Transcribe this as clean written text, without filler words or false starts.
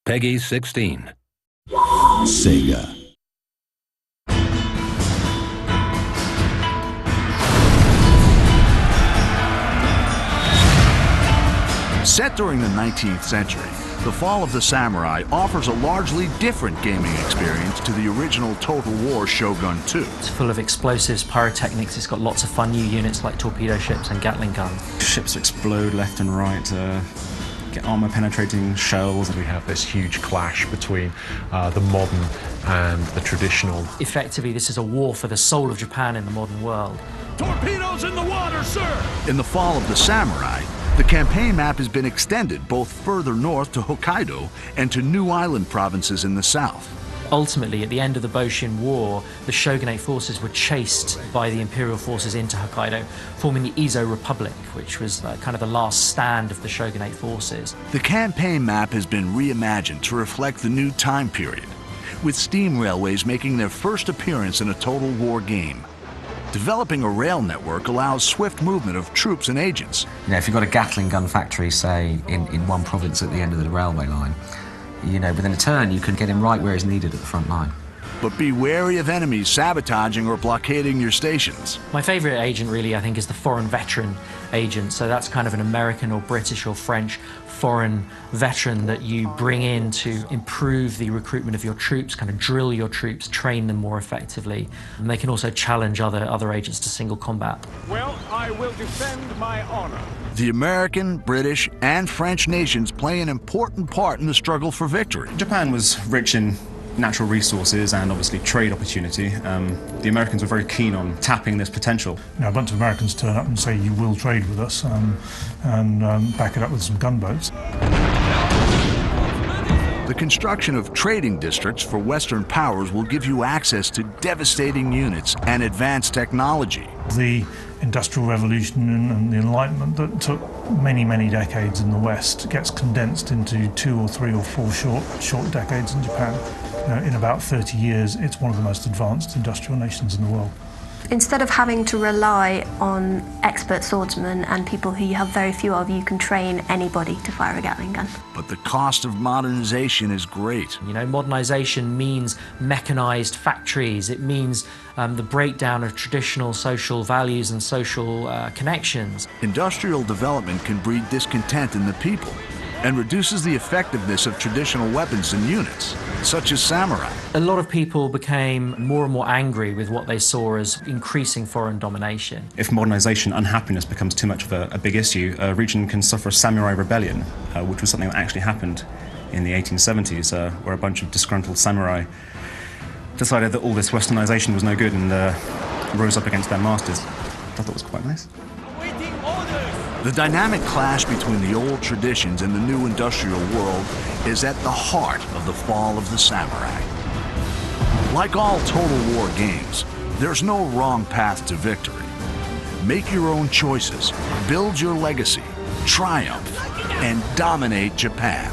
Peggy 16. Sega. Set during the 19th century, The Fall of the Samurai offers a largely different gaming experience to the original Total War Shogun 2. It's full of explosives, pyrotechnics. It's got lots of fun new units like torpedo ships and Gatling guns. Ships explode left and right, get armor-penetrating shells. We have this huge clash between the modern and the traditional. Effectively, this is a war for the soul of Japan in the modern world. Torpedoes in the water, sir! In The Fall of the Samurai, the campaign map has been extended both further north to Hokkaido and to new island provinces in the south. Ultimately, at the end of the Boshin War, the shogunate forces were chased by the imperial forces into Hokkaido, forming the Izo Republic, which was kind of the last stand of the shogunate forces. The campaign map has been reimagined to reflect the new time period, with steam railways making their first appearance in a Total War game. Developing a rail network allows swift movement of troops and agents. You know, if you've got a Gatling gun factory, say, in one province at the end of the railway line, you know, within a turn, you can get him right where he's needed at the front line. But be wary of enemies sabotaging or blockading your stations. My favourite agent, really, I think, is the foreign veteran agent. So that's kind of an American or British or French foreign veteran that you bring in to improve the recruitment of your troops, kind of drill your troops, train them more effectively. And they can also challenge other agents to single combat. Well, I will defend my honor. The American, British, and French nations play an important part in the struggle for victory. Japan was rich in natural resources and obviously trade opportunity. The Americans were very keen on tapping this potential. You know, a bunch of Americans turn up and say, you will trade with us, and back it up with some gunboats. The construction of trading districts for Western powers will give you access to devastating units and advanced technology. The Industrial Revolution and the Enlightenment that took many, many decades in the West gets condensed into 2 or 3 or 4 short decades in Japan. In about 30 years, it's one of the most advanced industrial nations in the world. Instead of having to rely on expert swordsmen and people who you have very few of, you can train anybody to fire a Gatling gun. But the cost of modernization is great. You know, modernization means mechanized factories. It means the breakdown of traditional social values and social connections. Industrial development can breed discontent in the people and reduces the effectiveness of traditional weapons and units, such as samurai. A lot of people became more and more angry with what they saw as increasing foreign domination. If modernization, unhappiness becomes too much of a big issue, a region can suffer a samurai rebellion, which was something that actually happened in the 1870s, where a bunch of disgruntled samurai decided that all this westernization was no good and rose up against their masters. I thought it was quite nice. The dynamic clash between the old traditions and the new industrial world is at the heart of The Fall of the Samurai. Like all Total War games, there's no wrong path to victory. Make your own choices, build your legacy, triumph, and dominate Japan.